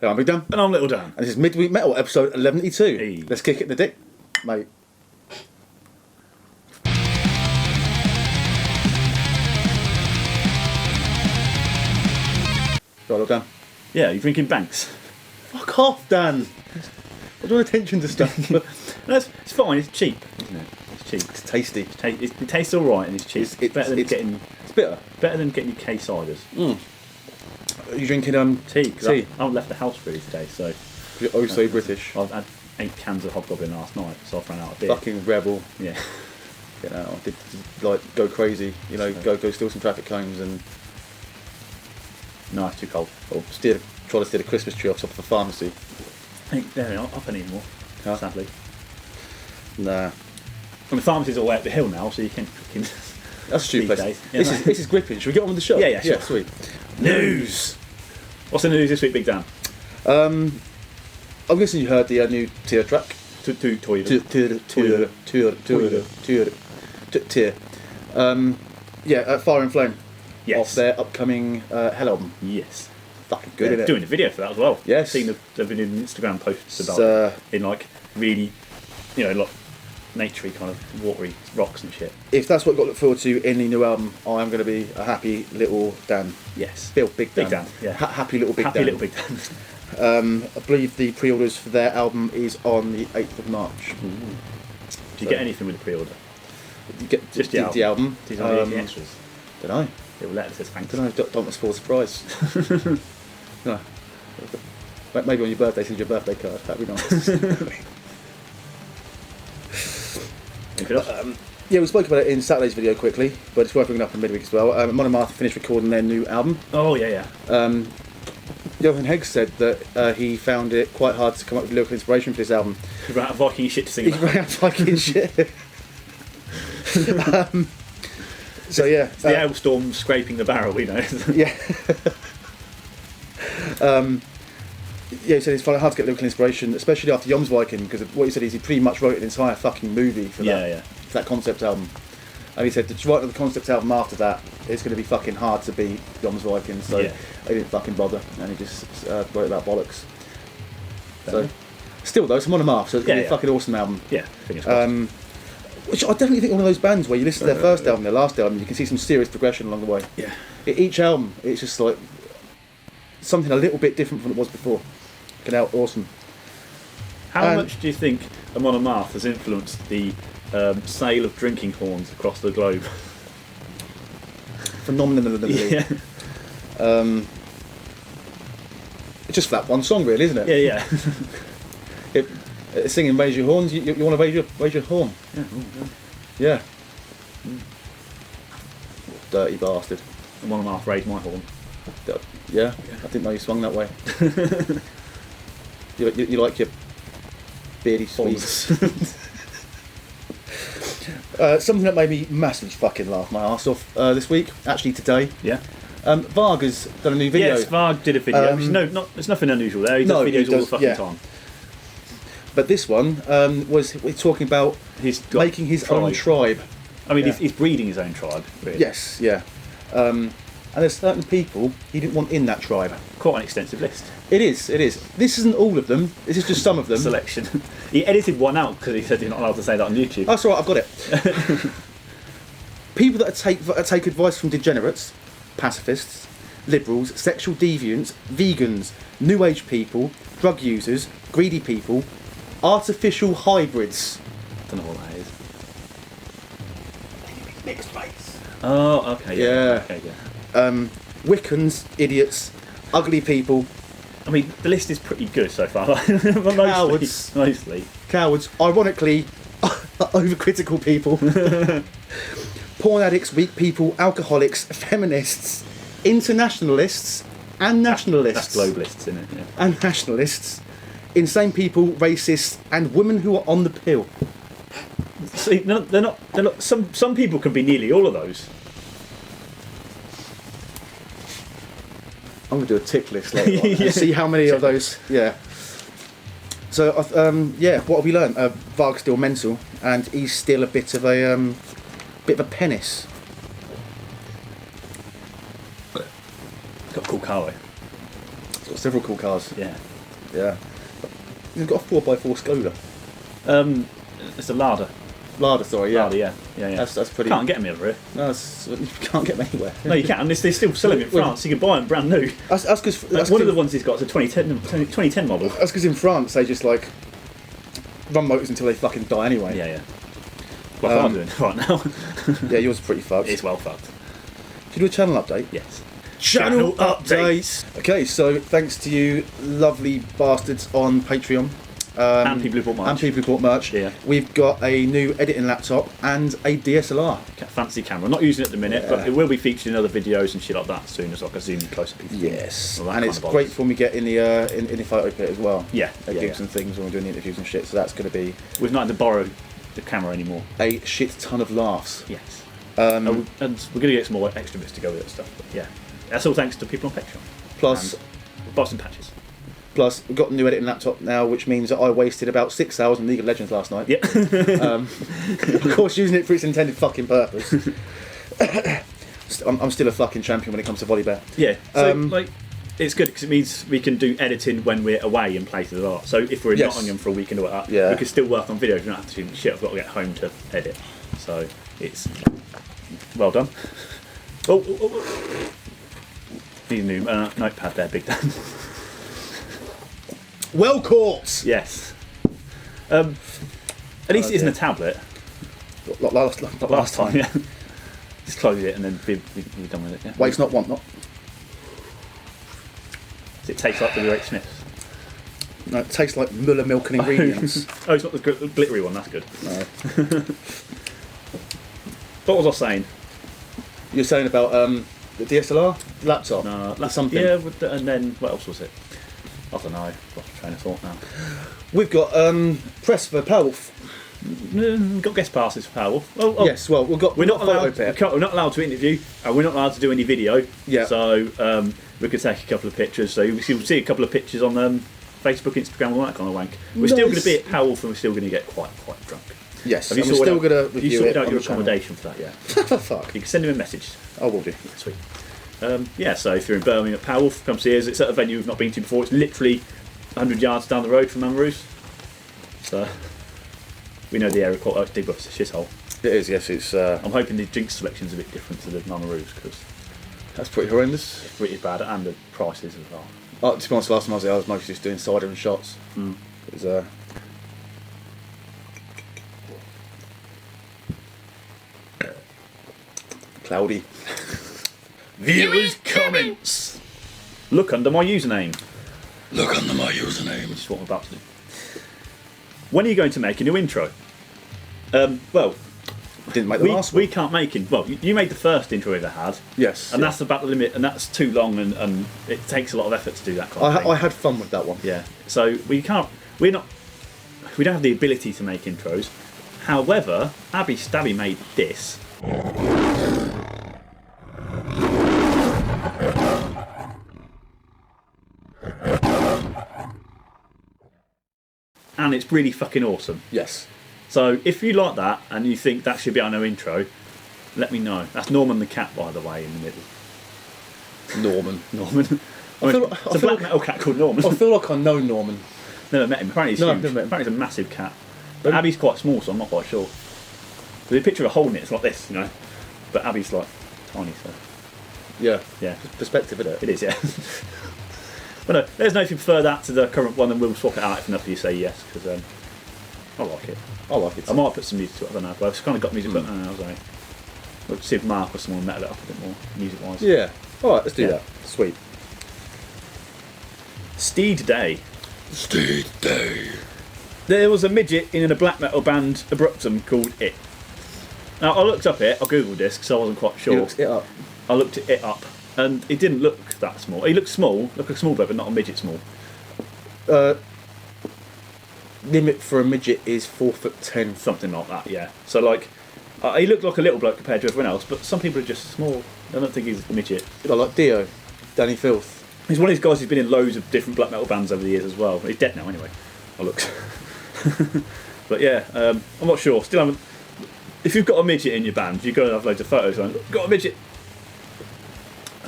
I'm Big Dan. And I'm Little Dan. And this is Midweek Metal, episode 1182. Hey. Let's kick it in the dick, mate. Right, Little Dan. Yeah, you're drinking Banks. Fuck off, Dan. I don't want attention to stuff. But No, it's fine, it's cheap, isn't it? It's cheap. it's tasty. It tastes alright and it's cheap. It's better than bitter. getting your case ciders. Are you drinking Tea, 'cause tea? I haven't left the house really today, so You're oh so British. I've had 8 cans of Hobgoblin last night, so I've run out of beer. Fucking rebel. Yeah. You know, I did like go crazy. You know, go steal some traffic cones and No, it's too cold. or try to steal a Christmas tree off top of a pharmacy. I think they're not up anymore, Huh? sadly. Nah, And the pharmacy's all the way up the hill now, so you can that's a stupid These place. days. Yeah, no. This is gripping. Should we get on with the show? Yeah, sure. Sweet. News! What's the news this week, Big Dan? I'm guessing you heard the new Tier track. Tier. Fire and Flame. Yes. Off their upcoming Hell album. Yes. Fucking good, They're innit? doing a video for that as well. Yes. They've been doing Instagram posts about So- it in like really, like naturey kind of watery rocks and shit. If that's what we've got to look forward to in the new album, I am going to be a happy little Dan. Yes. Big Dan. Big Dan, yeah. Happy little Big Happy Dan. little Big Dan. I believe the pre-orders for their album is on the 8th of March. Do you get anything with the pre-order? You get Just the album. These are the extras. Don't know. Little letter that says thanks. Don't know. Don't want to spoil the surprise. No. Maybe on your birthday, send you a birthday card. That'd be nice. Anything else? Yeah, we spoke about it in Saturday's video quickly, but it's worth bringing up in midweek as well. Monomath finished recording their new album. Oh yeah. Johan Hegg said that he found it quite hard to come up with lyrical inspiration for this album. You ran out of Viking shit to sing He about. ran out of fucking shit. So yeah, It's the hailstorm scraping the barrel, yeah. Yeah, he said it's finding it hard to get lyrical inspiration, especially after Yom's Viking, because what he said is he pretty much wrote an entire fucking movie for for that concept album. And he said to write the concept album after that, it's going to be fucking hard to beat Yom's Viking, so Yeah. he didn't fucking bother, and he just wrote about bollocks. Fair So, enough. still though, it's a Monomath, so it's going to be Yeah, a fucking awesome album. Yeah, fingers crossed. Which I definitely think one of those bands where you listen to their first album, their last album, you can see some serious progression along the way. Yeah. Each album, it's just like something a little bit different from what it was before. Fucking hell, awesome. How much do you think a Monomath has influenced the sale of drinking horns across the globe? Phenomenally. Yeah. It's just for that one song, really, isn't it? Yeah. Singing "Raise Your Horns," you want to raise your horn. Yeah. Dirty bastard. A Monomath raised my horn. Yeah. I didn't know you swung that way. you like your beardy sweets. Something that made me massively fucking laugh my arse off this week, actually today. Yeah. Varg has done a new video. Yes, Varg did a video. There's nothing unusual there. He does videos all the fucking time. But this one we're talking about making his own tribe. I mean, Yeah. he's breeding his own tribe. Really. Yes, yeah. And there's certain people he didn't want in that tribe. Quite an extensive list. It is. This isn't all of them. This is just some of them. Selection. He edited one out because he said you're not allowed to say that on YouTube. That's all right, I've got it. People that take advice from degenerates, pacifists, liberals, sexual deviants, vegans, new age people, drug users, greedy people, artificial hybrids. Don't know what that is. Mixed race. Oh, okay. Yeah. Okay, yeah. Wiccans, idiots, ugly people, I mean, the list is pretty good so far. Cowards. Mostly. cowards, ironically, overcritical people, porn addicts, weak people, alcoholics, feminists, internationalists, and nationalists. That's globalists, isn't it? Yeah. And nationalists, insane people, racists, and women who are on the pill. See, no, they're not. Some people can be nearly all of those. I'm going to do a tick list later on and see how many of those. Yeah. So, what have we learned? Varg's still mental, and he's still a bit of a penis. Got a cool car though. Got several cool cars. Yeah. Yeah. You've got a 4x4 Skoda. It's a Lada. Lada, sorry, yeah. Lada, yeah. That's pretty... Can't get them over here. No, you can't get them anywhere. No, you can. They're still selling in France. You can buy them brand new. That's because... One of the ones he's got is a 2010 model. That's because in France they just like run motors until they fucking die anyway. Yeah. Like I'm doing right now. Yeah, yours is pretty fucked. It's well fucked. Should we do a channel update? Yes. Channel update! Okay, so thanks to you lovely bastards on Patreon. And people who bought merch. Yeah. We've got a new editing laptop and a DSLR. Fancy camera. Not using it at the minute, but it will be featured in other videos and shit like that soon as I can zoom in closer people. Yes. And it's great for when we get in the in the photo pit as well. Yeah. It gives some things when we're doing the interviews and shit, so that's going to be... We've not had to borrow the camera anymore. A shit ton of laughs. Yes. And we're going to get some more extra bits to go with that stuff. But yeah. That's all thanks to people on Patreon. Plus... Boston Patches. Plus, we've got a new editing laptop now, which means that I wasted about 6 hours in League of Legends last night. Yep. Of course, using it for its intended fucking purpose. I'm still a fucking champion when it comes to volleyball. Yeah. So, it's good because it means we can do editing when we're away in places a lot. So if we're in Nottingham for a week and all that, we can still work on videos. We don't have to do shit. I've got to get home to edit. So it's well done. Oh. Need a new notepad there, Big Dan. Well caught! Yes. At least it isn't a tablet. Last time. Yeah. Just close it and then be done with it. Yeah. Waste not, want not. Does it taste like the Great Smiths? No, it tastes like Muller milk and ingredients. Oh, it's not the glittery one. That's good. No. What was I saying? You're saying about the DSLR laptop? No, something. Yeah, and then what else was it? I don't know. Lost train of thought now. We've got press for Powerwolf. We've got guest passes for Powerwolf. Oh. Yes, well, we're not allowed to interview, and we're not allowed to do any video. Yeah. So we could take a couple of pictures. So you'll see a couple of pictures on Facebook, Instagram, all that kind of wank. We're still going to be at Powerwolf, and we're still going to get quite drunk. Yes. Have you still going to review sorted it out your channel. accommodation for that yet? Fuck. You can send him a message. I will do. Sweet. So if you're in Birmingham at Powerwolf, come see us. It's at a venue we've not been to before. It's literally 100 yards down the road from Amaroos. So we know the area quite well. It's Digworth, it's a shithole. It is, yes. It's. I'm hoping the drink selection's a bit different to the Amaroos because that's pretty horrendous. It's pretty bad, and the prices as well. To be honest, last time I was there, I was mostly just doing cider and shots. It was. Cloudy. Viewers' comments. Look under my username. Look under my username. Which is what I'm about to do. When are you going to make a new intro? Well, didn't make the last one. We can't make it. Well, you made the first intro we ever had. Yes. And that's about the limit, and that's too long, and it takes a lot of effort to do that kind of thing. I had fun with that one. Yeah. So we don't have the ability to make intros. However, Abby Stabby made this. And it's really fucking awesome. Yes. So if you like that and you think that should be our new intro, let me know. That's Norman the cat, by the way, in the middle. Norman. It's a black metal cat called Norman. I feel like I know Norman. Never met him. Apparently he's huge. Never met him. Apparently he's a massive cat. But Abby's quite small, so I'm not quite sure. There's a picture of a hole in it. It's like this, you know. But Abby's like tiny, so. Yeah. Yeah. Perspective, isn't it? It is, yeah. But no, there's no if you prefer that to the current one, then we'll swap it out if enough of you say yes, because I like it. I like it. I might put some music to it, I don't know. Well, it's kind of got music, but I don't know, I was like, we'll see if Mark or someone metal it up a bit more, music-wise. Yeah. Alright, let's do that. Sweet. Steed Day. Steed Day. There was a midget in a black metal band, Abruptum, called It. Now, I looked up It, I googled this because I wasn't quite sure. You looked it up? I looked it up, and it didn't look that small. He looked small, like a small bloke, but not a midget small. Limit for a midget is 4'10". Something like that, yeah. So, like, he looked like a little bloke compared to everyone else, but some people are just small. I don't think he's a midget. Like Dio, Danny Filth. He's one of these guys who's been in loads of different black metal bands over the years as well. He's dead now, anyway. I looked. But yeah, I'm not sure. Still haven't. If you've got a midget in your band, you've got to have loads of photos going, got a midget.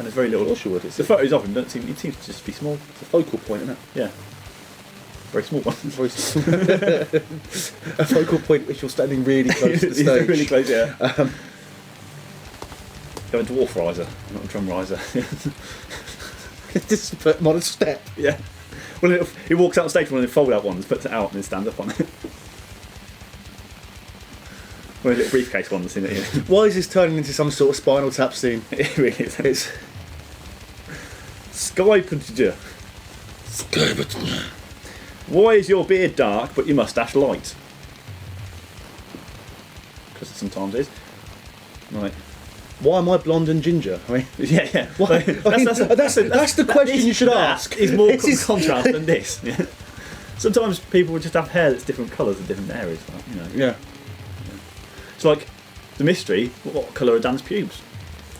And there's very little. Of course you would. The photos of him don't seem. It seems to just be small. It's a focal point, isn't it? Yeah. Very small one. Very small. A focal point which you're standing really close to the stage. Really close, yeah. Going dwarf riser, not a drum riser. Just a modest step. Yeah. Well, he walks out on stage with one of the fold-out ones, puts it out, and then stands up on it. One of the little briefcase ones in it. Yeah. Why is this turning into some sort of Spinal Tap scene? It really is. It's Sky Punter. Why is your beard dark but your moustache light? Because it sometimes is. Right. Why am I blonde and ginger? I mean, Yeah. why? That's the question you should ask. Is more contrast than this. Yeah. Sometimes people just have hair that's different colours in different areas. Like, you know. Yeah. It's like the mystery. What colour are Dan's pubes?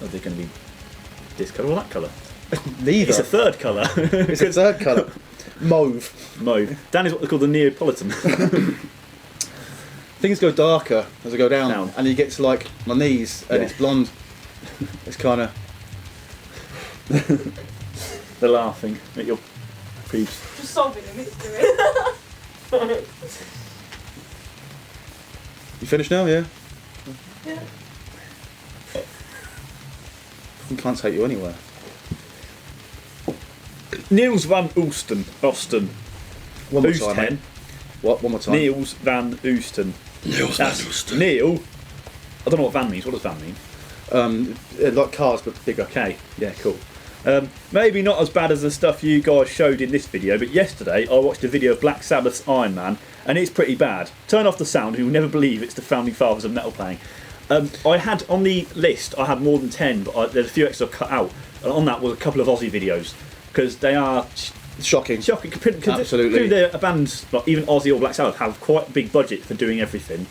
Are they going to be this colour or that colour? Neither. It's a third colour. It's a third colour. Mauve. Mauve. Dan is what they call the Neapolitan. Things go darker as I go down. And you get to like my knees and it's blonde. It's kind of. They're laughing at your pubes. Just solving the mystery. You finished now, yeah? Yeah. I can't take you anywhere. Niels van Oosten. One more time, mate. What? One more time. Niels van Oosten. Niels van Oosten. Neil. I don't know what van means. What does van mean? Like cars, but bigger. Okay. Yeah. Cool. Maybe not as bad as the stuff you guys showed in this video, but yesterday I watched a video of Black Sabbath's Iron Man, and it's pretty bad. Turn off the sound. You'll never believe it's the founding fathers of metal playing. I had on the list. I had more than 10, but there's a few extra cut out. And on that was a couple of Aussie videos because they are shocking. Absolutely. They're a band like even Aussie or Black Sabbath have quite a big budget for doing everything.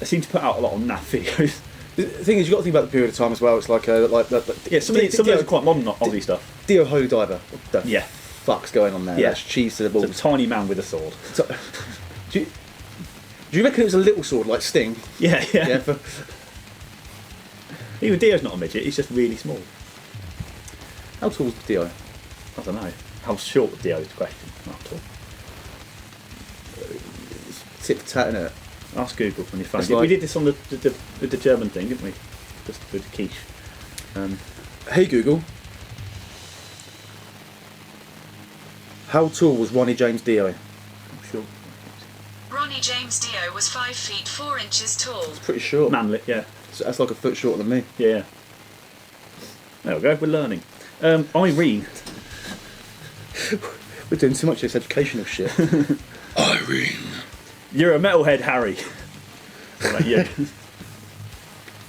They seem to put out a lot of naff videos. The thing is, you've got to think about the period of time as well. It's like some of those are quite modern Aussie stuff. Dio Holy Diver. What the fuck's going on there? Yeah. That's cheese to the balls. It's a tiny man with a sword. So, do you reckon it was a little sword like Sting? Yeah. Yeah. Even Dio's not a midget. He's just really small. How tall is Dio? I don't know. How short was Dio is the question. Not tall. Tit for tat, innit? Ask Google on your phone. Like, we did this on the German thing, didn't we? Just with quiche. Hey Google. How tall was Ronnie James Dio? I'm sure. Ronnie James Dio was 5 feet 4 inches tall. It's pretty short. Manlet, yeah. So that's like a foot shorter than me. Yeah. There we go. We're learning. Irene. We're doing too much of this educational shit. Irene. You're a metalhead, Harry. What about you?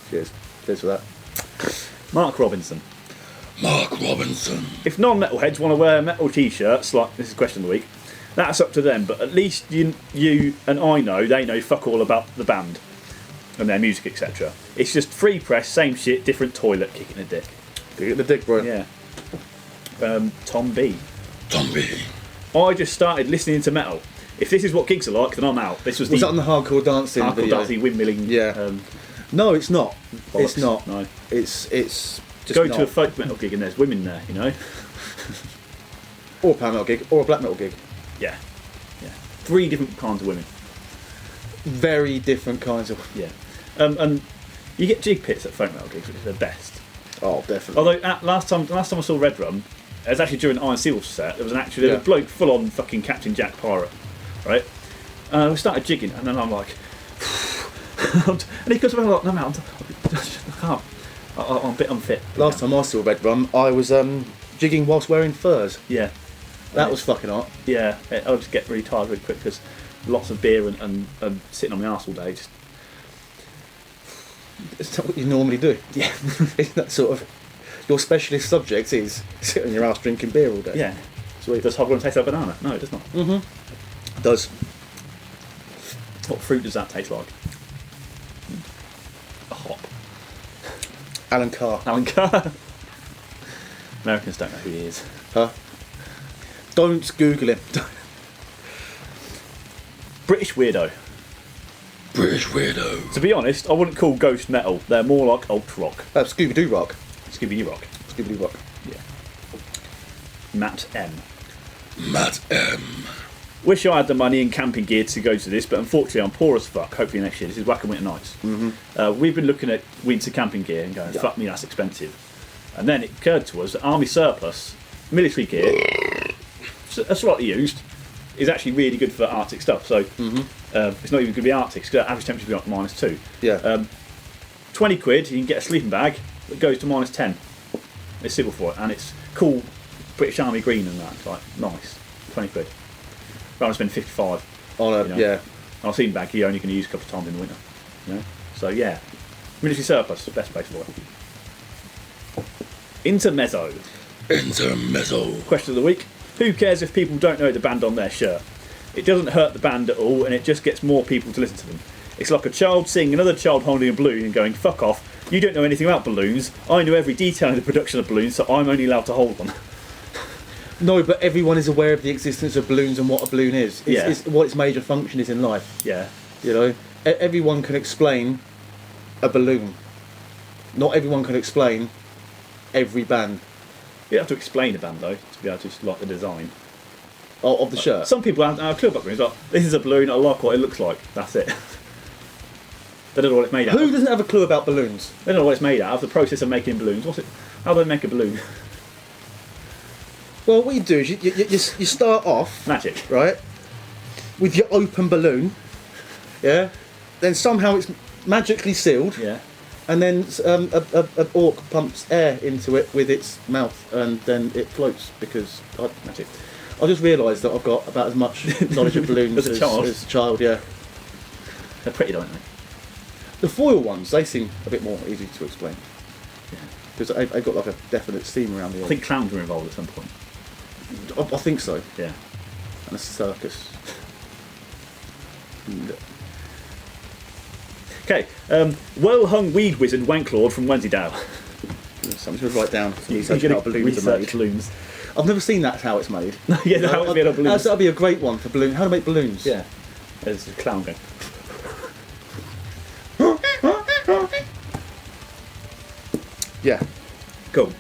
Cheers for that. Mark Robinson. Mark Robinson. If non-metalheads want to wear metal t-shirts, like this is question of the week, that's up to them. But at least you and I know they know fuck all about the band and their music, etc. It's just free press, same shit, different toilet, kicking a dick. Kick the dick, bro. Yeah. Tom B. Tom B. I just started listening to metal. If this is what gigs are like, then I'm out. This was that on the hardcore dancing video? Dancing, windmilling. Yeah. No, it's not. Bollocks. It's not. No. It's just go not. to a folk metal gig and there's women there, you know. Or a power metal gig, or a black metal gig. Yeah. 3 different kinds of women. Very different kinds of. Yeah. And you get jig pits at folk metal gigs, which is the best. Oh, definitely. Although last time I saw Red Rum, it was actually during Iron Seals set. There was a bloke full on fucking Captain Jack Pirate, right? And we started jigging, and then I'm like, and he goes around like, no, mate, I can't. I'm a bit unfit. Last time I saw Red Rum, I was jigging whilst wearing furs. Yeah. That was fucking hot. Yeah, I'll just get really tired really quick because lots of beer and sitting on my arse all day. Just. It's not what you normally do. Yeah. Isn't that sort of your specialist subject is sitting on your ass drinking beer all day? Yeah. Sweet. Does Hogwarts taste like banana? No, it does not. It does. What fruit does that taste like? A hop. Alan Carr. Alan Carr. Americans don't know who he is. Huh? Don't Google him. British weirdo. British weirdo. To be honest, I wouldn't call ghost metal. They're more like alt rock. Scooby-Doo rock. Scooby-Doo rock. Skibbly rock. Yeah. Matt M. Matt M. Wish I had the money and camping gear to go to this, but unfortunately I'm poor as fuck. Hopefully next year. This is Wack and Winter Nights. We've been looking at winter camping gear and going, fuck me, that's expensive. And then it occurred to us that Army surplus military gear, slightly used, is actually really good for Arctic stuff. So it's not even going to be Arctic, because average temperature will be like -2. Yeah. 20 quid, you can get a sleeping bag that goes to -10. It's suitable for it, and it's cool British Army green and that. It's like, nice. 20 quid. Rather than spend 55. On a, you know? yeah. On a sleeping bag, you're only going to use a couple of times in the winter. You know? So yeah, military surplus, best place for it. Intermezzo. Intermezzo. Question of the week. Who cares if people don't know the band on their shirt? It doesn't hurt the band at all, and it just gets more people to listen to them. It's like a child seeing another child holding a balloon and going, fuck off, you don't know anything about balloons. I know every detail in the production of balloons, so I'm only allowed to hold one. No, but everyone is aware of the existence of balloons and what a balloon is. It's what its major function is in life. Yeah. You know, everyone can explain a balloon. Not everyone can explain every band. You have to explain a band though, to be able to like the design. Of the shirt? Some people have a clue about balloons. Like, this is a balloon, I like what it looks like. That's it. They don't know what it's made out Who of. doesn't have a clue about balloons? They don't know what it's made out of, the process of making balloons. How do they make a balloon? Well, what you do is you start off, Magic. right, with your open balloon, yeah? Then somehow it's magically sealed, Yeah. and then an orc pumps air into it with its mouth, and then it floats, because Magic. I just realised that I've got about as much knowledge of balloons As a child. as a child, yeah. They're pretty, don't they? The foil ones, they seem a bit more easy to explain. Because they've got like a definite steam around the I edge. think clowns were involved at some point. I think so. Yeah. And a circus. Okay, well-hung weed wizard Wanklord from Wensleydale. Something to write down. You're Research gonna how balloons are made. research balloons. I've never seen that, how it's made. Yeah, how it's made of balloons. That'd be a great one for balloons. How to make balloons. Yeah. There's a clown going. Yeah. Cool.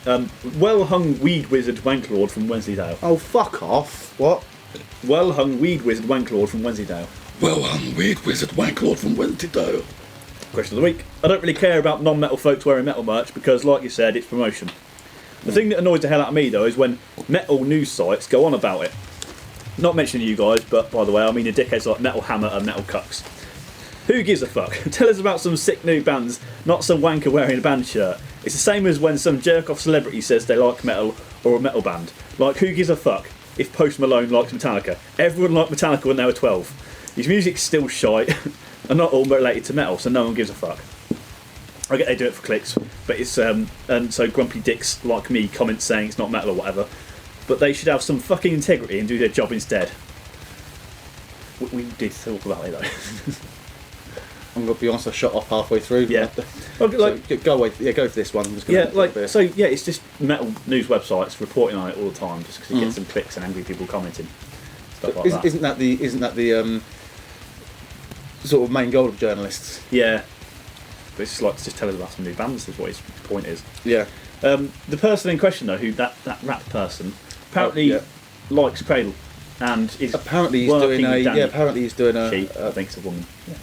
Well-hung weed wizard Wanklord from Wensleydale. Oh, fuck off. What? Well-hung weed wizard Wanklord from Wensleydale. Well, I'm weird wizard Wanklord from Wensleydale. Question of the week. I don't really care about non-metal folks wearing metal merch because, like you said, it's promotion. The thing that annoys the hell out of me, though, is when metal news sites go on about it. Not mentioning you guys, but by the way, I mean the dickheads like Metal Hammer and Metal Cucks. Who gives a fuck? Tell us about some sick new bands, not some wanker wearing a band shirt. It's the same as when some jerk-off celebrity says they like metal or a metal band. Like, who gives a fuck if Post Malone likes Metallica? Everyone liked Metallica when they were 12. His music's still shite, and not all related to metal, so no one gives a fuck. I get they do it for clicks, but it's and so grumpy dicks like me comment saying it's not metal or whatever, but they should have some fucking integrity and do their job instead. We did talk about it though. I'm going to be honest, I shut off halfway through. Yeah. So, go away. Yeah, go for this one. I'm just gonna It's just metal news websites reporting on it all the time, just because it gets some clicks and angry people commenting, stuff like that. Isn't that the sort of main goal of journalists? Yeah. But it's just like to just tell us about some new bands. Is what his point is. Yeah. The person in question though, who that rap person, apparently likes Cradle, and is apparently he's doing a. She, I think it's a woman. Yeah.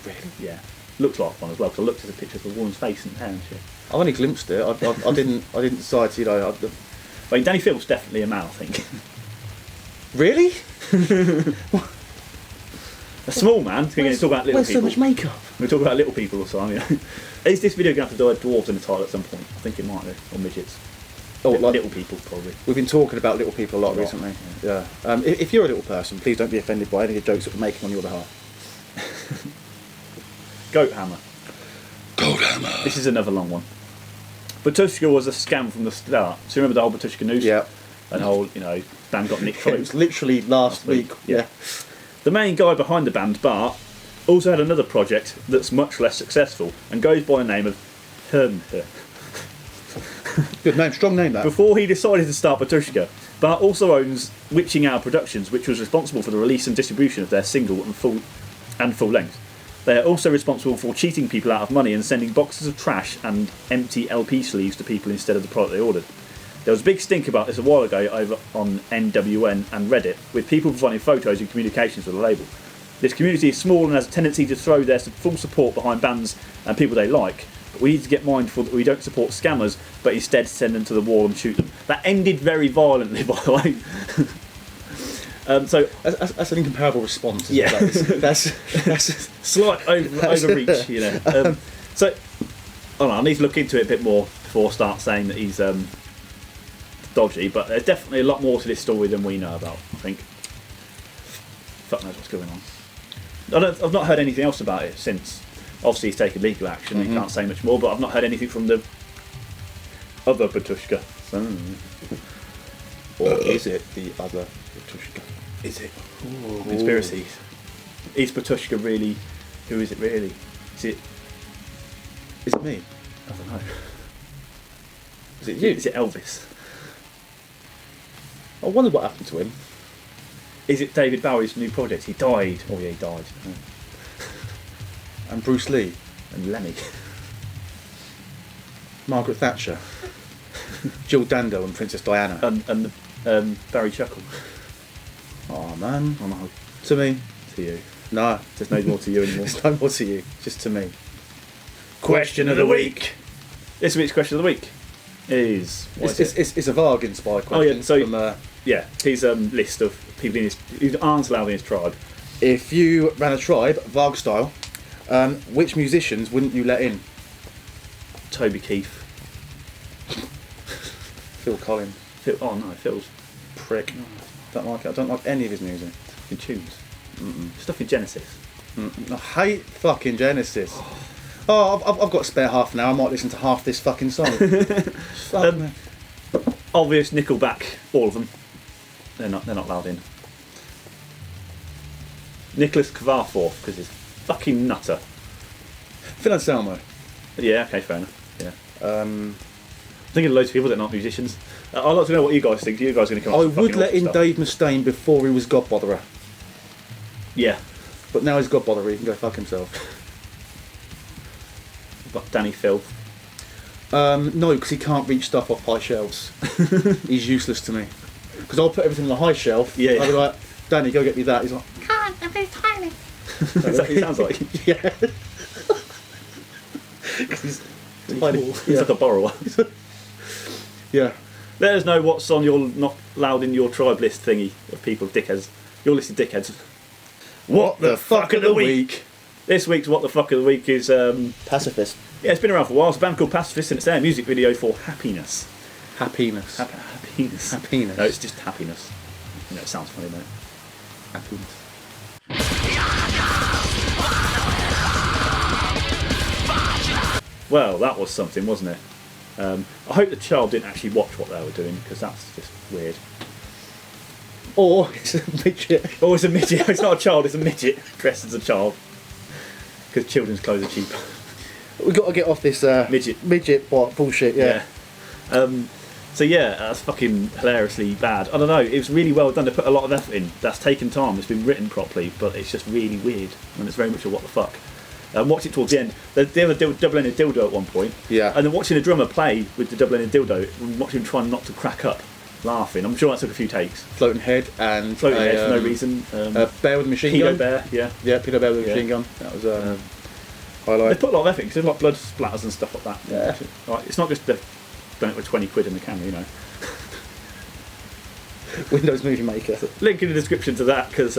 Really? Yeah. Looks like one as well. Because I looked at a picture of a woman's face and hair and shit. I've only glimpsed it. I didn't decide to. I mean, Danny Phil's definitely a man, I think. Really? A small man. We're going to talk about little Where's people. so much makeup? We're talking about little people or something. Is this video going to have to do dwarves in the title at some point? I think it might do. Or midgets. Oh, little people, probably. We've been talking about little people a lot recently. Yeah. If you're a little person, please don't be offended by any of the jokes that we're making on your behalf. Goat Hammer. Goat Hammer. This is another long one. Batushka was a scam from the start. So you remember the whole Batushka news? Yeah. And the whole, band got nicked. It was literally last week. Yeah. The main guy behind the band, Bart, also had another project that's much less successful and goes by the name of Herm. Good name, strong name that. Before he decided to start Batushka, Bart also owns Witching Hour Productions, which was responsible for the release and distribution of their single and full length. They are also responsible for cheating people out of money and sending boxes of trash and empty LP sleeves to people instead of the product they ordered. There was a big stink about this a while ago over on NWN and Reddit, with people providing photos and communications with the label. This community is small and has a tendency to throw their full support behind bands and people they like, but we need to get mindful that we don't support scammers, but instead send them to the wall and shoot them. That ended very violently, by the way. So that's an incomparable response. Yeah, that's slight overreach, you know. So I don't know, I need to look into it a bit more before I start saying that he's dodgy. But there's definitely a lot more to this story than we know about. I think. Fuck knows what's going on. I've not heard anything else about it since. Obviously, he's taken legal action. Mm-hmm. He can't say much more. But I've not heard anything from the other Batushka. Or is it the other Batushka? Is it? Ooh. Conspiracies. Is Batushka really? Who is it really? Is it me? I don't know. Is it you? Is it Elvis? I wonder what happened to him. Is it David Bowie's new project? He died. Oh yeah, he died. Oh. And Bruce Lee. And Lemmy. Margaret Thatcher. Jill Dando and Princess Diana. And Barry Chuckle. Oh man. Oh no. To me. To you. No. There's no more to you anymore. There's no more to you. Just to me. Question of the week. This week's question of the week is... It's a Varg inspired question. Oh yeah, so... From, his list of people who aren't allowed in his tribe. If you ran a tribe, Varg style, which musicians wouldn't you let in? Toby Keith. Phil Collins. Phil's prick. Don't like it. I don't like any of his music. In tunes. Stuff in Genesis. I hate fucking Genesis. Oh, I've got a spare half an hour. I might listen to half this fucking song. Obvious Nickelback, all of them. They're not allowed in. Nicholas Kvarforth, because he's fucking nutter. Phil Anselmo. Yeah, okay, fair enough. Yeah. I'm thinking of loads of people that are not musicians. I'd like to know what you guys think. You guys are going to come up with I would let in stuff. Dave Mustaine before he was Godbotherer. Yeah. But now he's Godbotherer, he can go fuck himself. We've got Danny Phil. No, because he can't reach stuff off high shelves. He's useless to me. Because I'll put everything on the high shelf. Yeah. I'll be like, Danny, go get me that. He's like, Can't, I'm very tiny. Is that what he sounds like? yeah. He's tiny. He's like a borrower. Yeah. Let us know what's on your not allowed in your tribe list thingy of people, dickheads. Your list of dickheads. What the fuck of the week? This week's What the Fuck of the Week is... Pacifist. Yeah, it's been around for a while. It's a band called Pacifist, and it's their music video for Happiness. Happiness. Happiness. Happiness. No, it's just happiness. You know, it sounds funny, though. Happiness. Well, that was something, wasn't it? I hope the child didn't actually watch what they were doing, because that's just weird. Or it's a midget. Oh, it's a midget. It's not a child, it's a midget dressed as a child. Because children's clothes are cheap. We've got to get off this midget bullshit, yeah. So yeah, that's fucking hilariously bad. I don't know, it was really well done. They put a lot of effort in. That's taken time, it's been written properly, but it's just really weird. And it's very much a what the fuck. Watched it towards the end. They were double-ended dildo at one point. Yeah. And then watching a drummer play with the double-ended dildo, and watching him trying not to crack up, laughing. I'm sure that took a few takes. Floating head and... Floating head for no reason. Bear with a machine gun. Pedo bear, yeah. Yeah, pedo bear with a machine gun. That was highlight. They put a lot of effort, because there's like blood splatters and stuff like that. Yeah. Like, it's not just they've done it with 20 quid in the camera, you know. Windows Movie Maker. Link in the description to that, because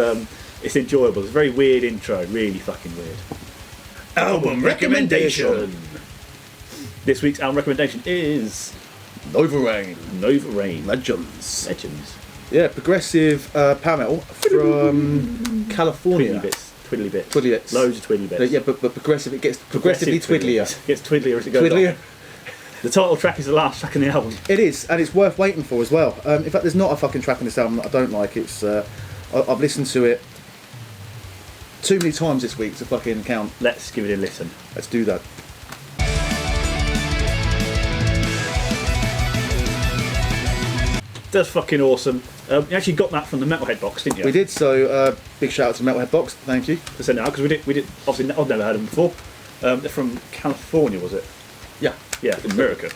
it's enjoyable. It's a very weird intro, really fucking weird. Album recommendation. This week's album recommendation is Nova Rain. Legends. Yeah, progressive power metal from California. Twiddly bits. Loads of twiddly bits. Yeah, but progressive. It gets progressively twiddlier. It gets twiddlier as it goes on. The title track is the last track in the album. It is, and it's worth waiting for as well. In fact, there's not a fucking track on this album that I don't like. It's I've listened to it too many times this week to fucking count. Let's give it a listen. Let's do that. That's fucking awesome. You actually got that from the Metalhead box, didn't you? We did, so big shout out to Metalhead Box, thank you. For sending it out, because we did, obviously, I've never heard of them before. They're from California, was it? Yeah. Yeah, America.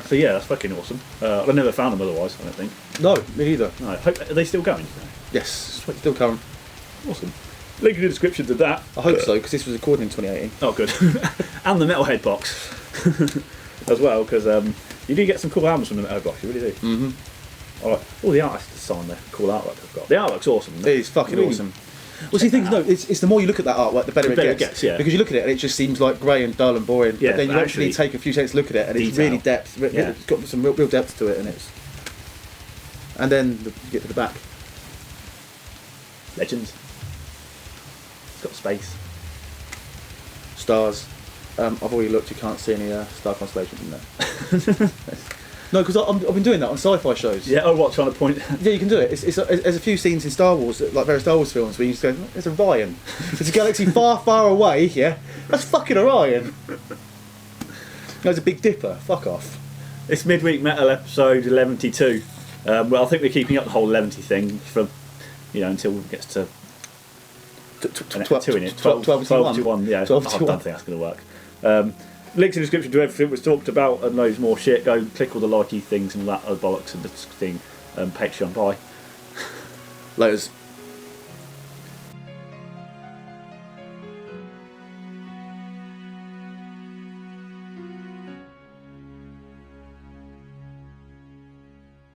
So yeah, that's fucking awesome. I've never found them otherwise, I don't think. No, me neither. No, are they still going? Yes, still current. Awesome. Link in the description to that. I hope so, because this was recorded in 2018. Oh, good. And the Metalhead box as well, because you do get some cool albums from the Metalhead box, you really do. Mm-hmm. All the artists signed the cool artwork they've got. The artwork's awesome. It is fucking awesome. Well, see, things no, it's the more you look at that artwork, the better it gets. Yeah. Because you look at it and it just seems like grey and dull and boring. Yeah, but then you actually take a few seconds to look at it and it's really depth. Yeah. It's got some real depth to it, and then you get to the back. Legends. It's got space. Stars. I've already looked. You can't see any star constellations in there. No, because I've been doing that on sci-fi shows. Yeah. Oh, what? Trying to point? Yeah, you can do it. There's a few scenes in Star Wars, like various Star Wars films, where you just go, "There's Orion. There's a galaxy far, far away. Yeah, that's fucking Orion." There's a Big Dipper. Fuck off. It's Midweek Metal episode 11-2. Well, I think we're keeping up the whole 11 thing for, until it gets to 12 2 in it. 12 to 1. Yeah. 12 to I don't 1. think that's going to work. Links in the description to everything was talked about and loads more shit. Go click all the likey things and all that other bollocks and the thing. Patreon. Bye. Laters.